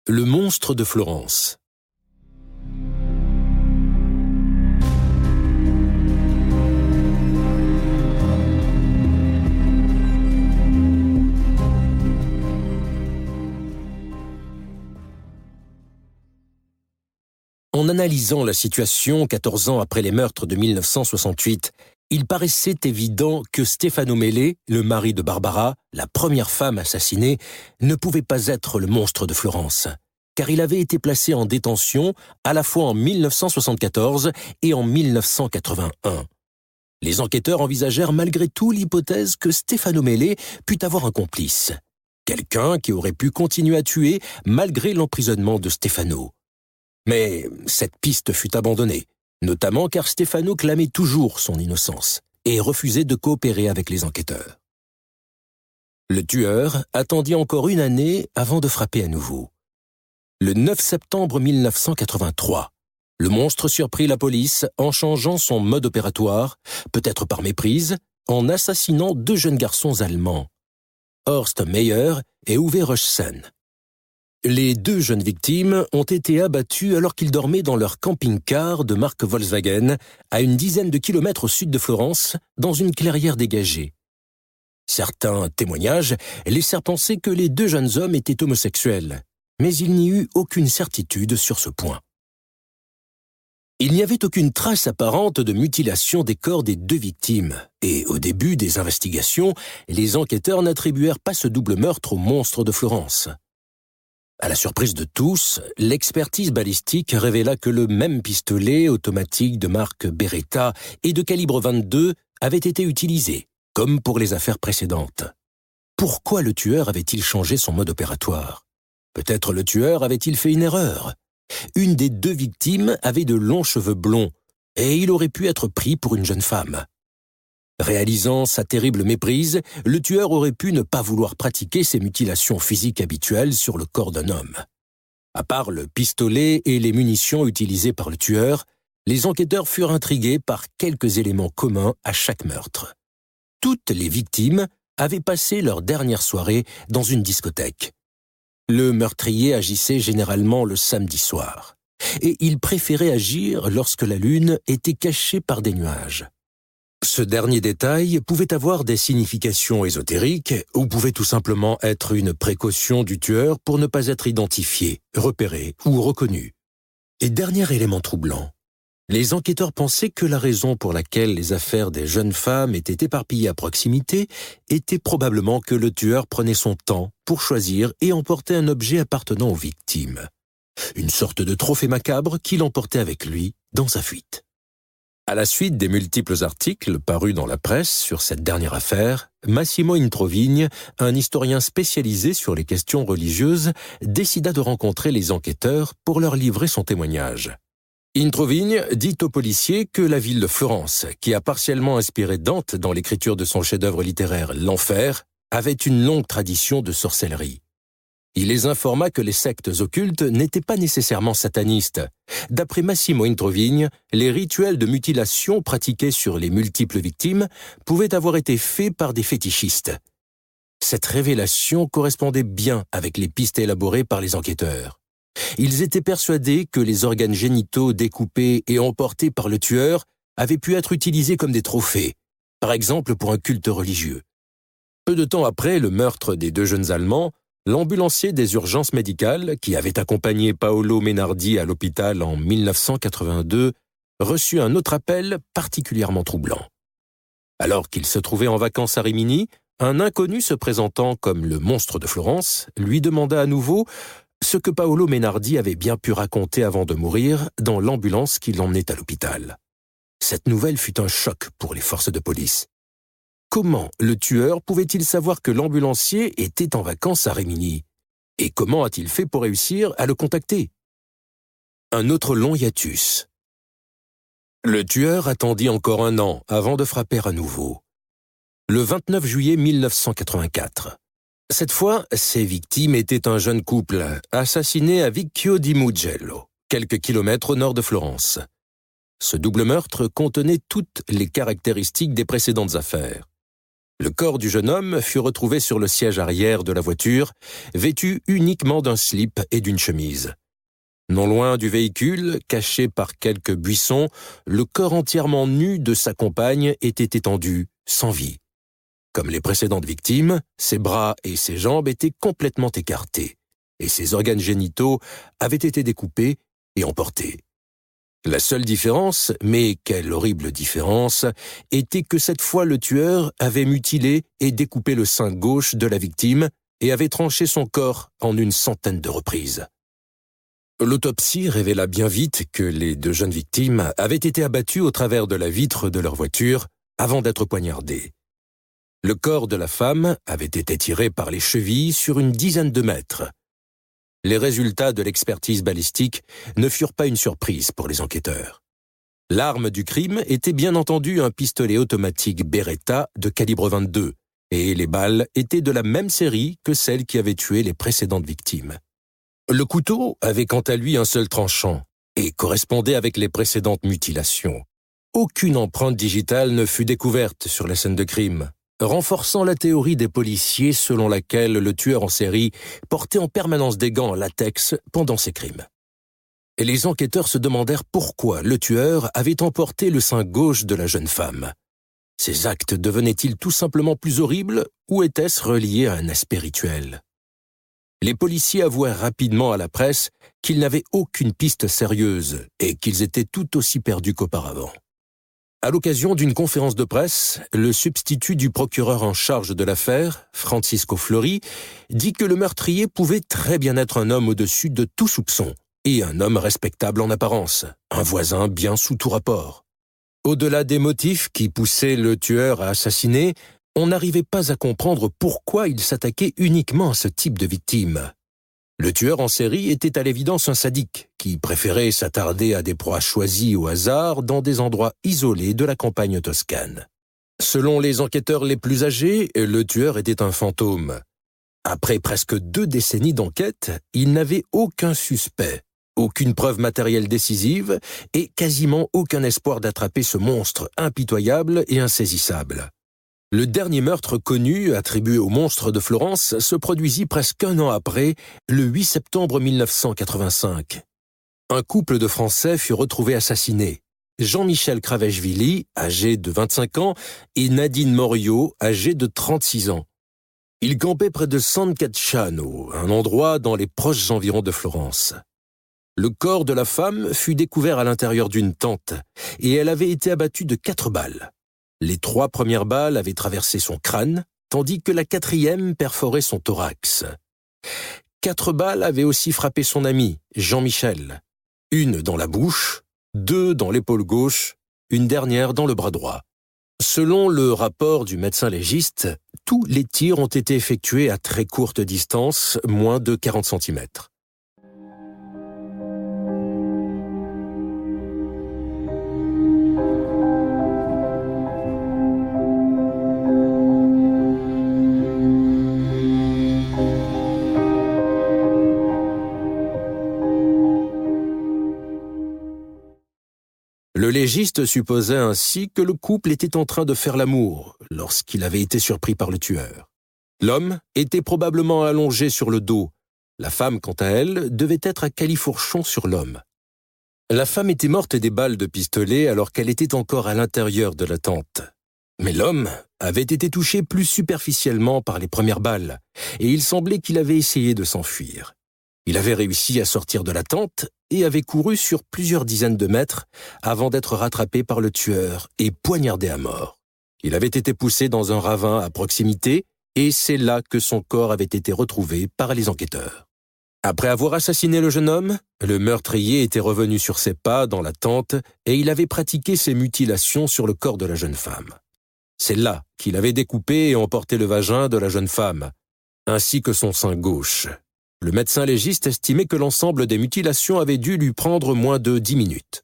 Le monstre de Florence. En analysant la situation 14 ans après les meurtres de 1968, il paraissait évident que Stefano Mele, le mari de Barbara, la première femme assassinée, ne pouvait pas être le monstre de Florence, car il avait été placé en détention à la fois en 1974 et en 1981. Les enquêteurs envisagèrent malgré tout l'hypothèse que Stefano Mele pût avoir un complice, quelqu'un qui aurait pu continuer à tuer malgré l'emprisonnement de Stefano. Mais cette piste fut abandonnée, notamment car Stefano clamait toujours son innocence et refusait de coopérer avec les enquêteurs. Le tueur attendit encore une année avant de frapper à nouveau. Le 9 septembre 1983, le monstre surprit la police en changeant son mode opératoire, peut-être par méprise, en assassinant 2 jeunes garçons allemands, Horst Meyer et Uwe Rochsen. Les 2 jeunes victimes ont été abattues alors qu'ils dormaient dans leur camping-car de marque Volkswagen à une dizaine de kilomètres au sud de Florence, dans une clairière dégagée. Certains témoignages laissèrent penser que les 2 jeunes hommes étaient homosexuels, mais il n'y eut aucune certitude sur ce point. Il n'y avait aucune trace apparente de mutilation des corps des 2 victimes, et au début des investigations, les enquêteurs n'attribuèrent pas ce double meurtre au monstre de Florence. À la surprise de tous, l'expertise balistique révéla que le même pistolet automatique de marque Beretta et de calibre 22 avait été utilisé, comme pour les affaires précédentes. Pourquoi le tueur avait-il changé son mode opératoire? Peut-être le tueur avait-il fait une erreur? Une des 2 victimes avait de longs cheveux blonds, et il aurait pu être pris pour une jeune femme. Réalisant sa terrible méprise, le tueur aurait pu ne pas vouloir pratiquer ses mutilations physiques habituelles sur le corps d'un homme. À part le pistolet et les munitions utilisées par le tueur, les enquêteurs furent intrigués par quelques éléments communs à chaque meurtre. Toutes les victimes avaient passé leur dernière soirée dans une discothèque. Le meurtrier agissait généralement le samedi soir, et il préférait agir lorsque la lune était cachée par des nuages. Ce dernier détail pouvait avoir des significations ésotériques ou pouvait tout simplement être une précaution du tueur pour ne pas être identifié, repéré ou reconnu. Et dernier élément troublant, les enquêteurs pensaient que la raison pour laquelle les affaires des jeunes femmes étaient éparpillées à proximité était probablement que le tueur prenait son temps pour choisir et emporter un objet appartenant aux victimes. Une sorte de trophée macabre qu'il emportait avec lui dans sa fuite. À la suite des multiples articles parus dans la presse sur cette dernière affaire, Massimo Introvigne, un historien spécialisé sur les questions religieuses, décida de rencontrer les enquêteurs pour leur livrer son témoignage. Introvigne dit aux policiers que la ville de Florence, qui a partiellement inspiré Dante dans l'écriture de son chef-d'œuvre littéraire L'Enfer, avait une longue tradition de sorcellerie. Il les informa que les sectes occultes n'étaient pas nécessairement satanistes. D'après Massimo Introvigne, les rituels de mutilation pratiqués sur les multiples victimes pouvaient avoir été faits par des fétichistes. Cette révélation correspondait bien avec les pistes élaborées par les enquêteurs. Ils étaient persuadés que les organes génitaux découpés et emportés par le tueur avaient pu être utilisés comme des trophées, par exemple pour un culte religieux. Peu de temps après le meurtre des 2 jeunes Allemands, l'ambulancier des urgences médicales, qui avait accompagné Paolo Menardi à l'hôpital en 1982, reçut un autre appel particulièrement troublant. Alors qu'il se trouvait en vacances à Rimini, un inconnu se présentant comme le monstre de Florence lui demanda à nouveau ce que Paolo Menardi avait bien pu raconter avant de mourir dans l'ambulance qui l'emmenait à l'hôpital. Cette nouvelle fut un choc pour les forces de police. Comment le tueur pouvait-il savoir que l'ambulancier était en vacances à Rimini? Et comment a-t-il fait pour réussir à le contacter? Un autre long hiatus. Le tueur attendit encore 1 an avant de frapper à nouveau. Le 29 juillet 1984. Cette fois, ses victimes étaient un jeune couple, assassiné à Vicchio di Mugello, quelques kilomètres au nord de Florence. Ce double meurtre contenait toutes les caractéristiques des précédentes affaires. Le corps du jeune homme fut retrouvé sur le siège arrière de la voiture, vêtu uniquement d'un slip et d'une chemise. Non loin du véhicule, caché par quelques buissons, le corps entièrement nu de sa compagne était étendu, sans vie. Comme les précédentes victimes, ses bras et ses jambes étaient complètement écartés, et ses organes génitaux avaient été découpés et emportés. La seule différence, mais quelle horrible différence, était que cette fois le tueur avait mutilé et découpé le sein gauche de la victime et avait tranché son corps en une centaine de reprises. L'autopsie révéla bien vite que les deux jeunes victimes avaient été abattues au travers de la vitre de leur voiture avant d'être poignardées. Le corps de la femme avait été tiré par les chevilles sur une dizaine de mètres. Les résultats de l'expertise balistique ne furent pas une surprise pour les enquêteurs. L'arme du crime était bien entendu un pistolet automatique Beretta de calibre 22, et les balles étaient de la même série que celles qui avaient tué les précédentes victimes. Le couteau avait quant à lui un seul tranchant, et correspondait avec les précédentes mutilations. Aucune empreinte digitale ne fut découverte sur la scène de crime, renforçant la théorie des policiers selon laquelle le tueur en série portait en permanence des gants en latex pendant ses crimes. Et les enquêteurs se demandèrent pourquoi le tueur avait emporté le sein gauche de la jeune femme. Ces actes devenaient-ils tout simplement plus horribles ou était-ce relié à un aspect rituel? Les policiers avouèrent rapidement à la presse qu'ils n'avaient aucune piste sérieuse et qu'ils étaient tout aussi perdus qu'auparavant. À l'occasion d'une conférence de presse, le substitut du procureur en charge de l'affaire, Francisco Flori, dit que le meurtrier pouvait très bien être un homme au-dessus de tout soupçon et un homme respectable en apparence, un voisin bien sous tout rapport. Au-delà des motifs qui poussaient le tueur à assassiner, on n'arrivait pas à comprendre pourquoi il s'attaquait uniquement à ce type de victime. Le tueur en série était à l'évidence un sadique qui préférait s'attarder à des proies choisies au hasard dans des endroits isolés de la campagne toscane. Selon les enquêteurs les plus âgés, le tueur était un fantôme. Après presque 2 décennies d'enquête, il n'avait aucun suspect, aucune preuve matérielle décisive et quasiment aucun espoir d'attraper ce monstre impitoyable et insaisissable. Le dernier meurtre connu, attribué au monstre de Florence, se produisit presque un an après, le 8 septembre 1985. Un couple de Français fut retrouvé assassiné. Jean-Michel Cravechvili, âgé de 25 ans, et Nadine Morio, âgée de 36 ans. Ils campaient près de San Cacciano, un endroit dans les proches environs de Florence. Le corps de la femme fut découvert à l'intérieur d'une tente, et elle avait été abattue de 4 balles. Les 3 premières balles avaient traversé son crâne, tandis que la 4e perforait son thorax. 4 balles avaient aussi frappé son ami, Jean-Michel. Une dans la bouche, 2 dans l'épaule gauche, une dernière dans le bras droit. Selon le rapport du médecin légiste, tous les tirs ont été effectués à très courte distance, moins de 40 cm. Le légiste supposait ainsi que le couple était en train de faire l'amour lorsqu'il avait été surpris par le tueur. L'homme était probablement allongé sur le dos. La femme, quant à elle, devait être à califourchon sur l'homme. La femme était morte des balles de pistolet alors qu'elle était encore à l'intérieur de la tente. Mais l'homme avait été touché plus superficiellement par les premières balles, et il semblait qu'il avait essayé de s'enfuir. Il avait réussi à sortir de la tente et avait couru sur plusieurs dizaines de mètres avant d'être rattrapé par le tueur et poignardé à mort. Il avait été poussé dans un ravin à proximité et c'est là que son corps avait été retrouvé par les enquêteurs. Après avoir assassiné le jeune homme, le meurtrier était revenu sur ses pas dans la tente et il avait pratiqué ses mutilations sur le corps de la jeune femme. C'est là qu'il avait découpé et emporté le vagin de la jeune femme, ainsi que son sein gauche. Le médecin légiste estimait que l'ensemble des mutilations avait dû lui prendre moins de 10 minutes.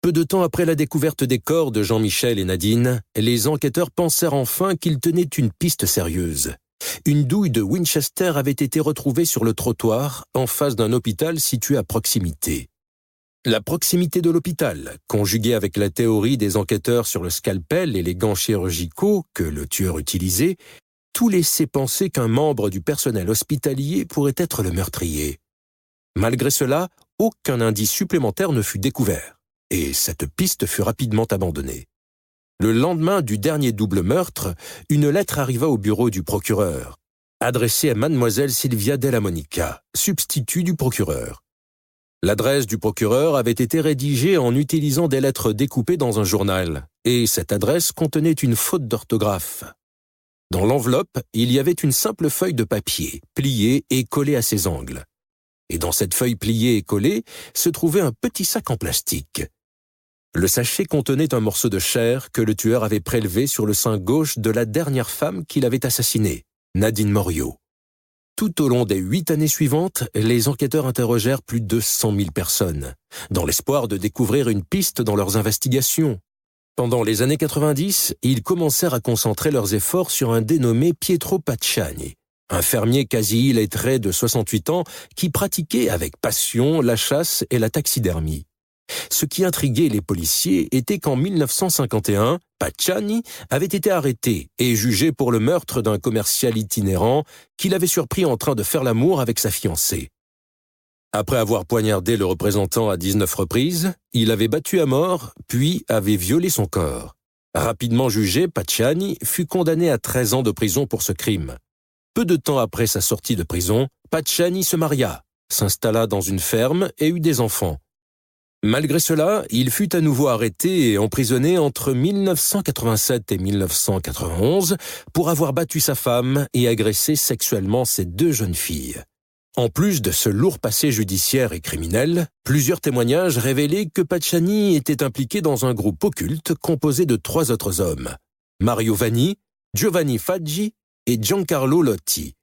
Peu de temps après la découverte des corps de Jean-Michel et Nadine, les enquêteurs pensèrent enfin qu'ils tenaient une piste sérieuse. Une douille de Winchester avait été retrouvée sur le trottoir, en face d'un hôpital situé à proximité. La proximité de l'hôpital, conjuguée avec la théorie des enquêteurs sur le scalpel et les gants chirurgicaux que le tueur utilisait, tout laissait penser qu'un membre du personnel hospitalier pourrait être le meurtrier. Malgré cela, aucun indice supplémentaire ne fut découvert, et cette piste fut rapidement abandonnée. Le lendemain du dernier double meurtre, une lettre arriva au bureau du procureur, adressée à mademoiselle Silvia Della Monica, substitut du procureur. L'adresse du procureur avait été rédigée en utilisant des lettres découpées dans un journal, et cette adresse contenait une faute d'orthographe. Dans l'enveloppe, il y avait une simple feuille de papier, pliée et collée à ses angles. Et dans cette feuille pliée et collée, se trouvait un petit sac en plastique. Le sachet contenait un morceau de chair que le tueur avait prélevé sur le sein gauche de la dernière femme qu'il avait assassinée, Nadine Morio. Tout au long des 8 années suivantes, les enquêteurs interrogèrent plus de 100 000 personnes, dans l'espoir de découvrir une piste dans leurs investigations. Pendant les années 90, ils commencèrent à concentrer leurs efforts sur un dénommé Pietro Pacciani, un fermier quasi illettré de 68 ans qui pratiquait avec passion la chasse et la taxidermie. Ce qui intriguait les policiers était qu'en 1951, Pacciani avait été arrêté et jugé pour le meurtre d'un commercial itinérant qu'il avait surpris en train de faire l'amour avec sa fiancée. Après avoir poignardé le représentant à 19 reprises, il avait battu à mort, puis avait violé son corps. Rapidement jugé, Pacciani fut condamné à 13 ans de prison pour ce crime. Peu de temps après sa sortie de prison, Pacciani se maria, s'installa dans une ferme et eut des enfants. Malgré cela, il fut à nouveau arrêté et emprisonné entre 1987 et 1991 pour avoir battu sa femme et agressé sexuellement ses 2 jeunes filles. En plus de ce lourd passé judiciaire et criminel, plusieurs témoignages révélaient que Pacciani était impliqué dans un groupe occulte composé de 3 autres hommes, Mario Vanni, Giovanni Faggi et Giancarlo Lotti.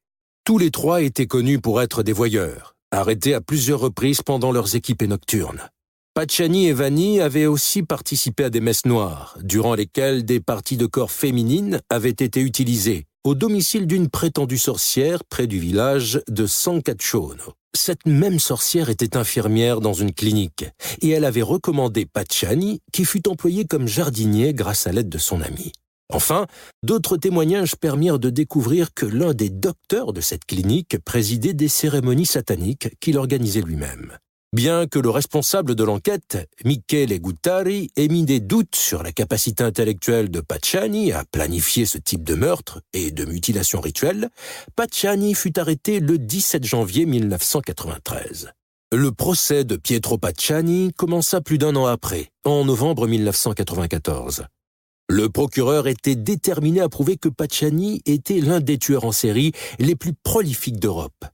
Tous les 3 étaient connus pour être des voyeurs, arrêtés à plusieurs reprises pendant leurs équipées nocturnes. Pacciani et Vanni avaient aussi participé à des messes noires, durant lesquelles des parties de corps féminines avaient été utilisées, au domicile d'une prétendue sorcière près du village de San Caccione. Cette même sorcière était infirmière dans une clinique, et elle avait recommandé Pacciani, qui fut employé comme jardinier grâce à l'aide de son ami. Enfin, d'autres témoignages permirent de découvrir que l'un des docteurs de cette clinique présidait des cérémonies sataniques qu'il organisait lui-même. Bien que le responsable de l'enquête, Michele Guttari, ait mis des doutes sur la capacité intellectuelle de Pacciani à planifier ce type de meurtre et de mutilation rituelle, Pacciani fut arrêté le 17 janvier 1993. Le procès de Pietro Pacciani commença plus d'1 an après, en novembre 1994. Le procureur était déterminé à prouver que Pacciani était l'un des tueurs en série les plus prolifiques d'Europe.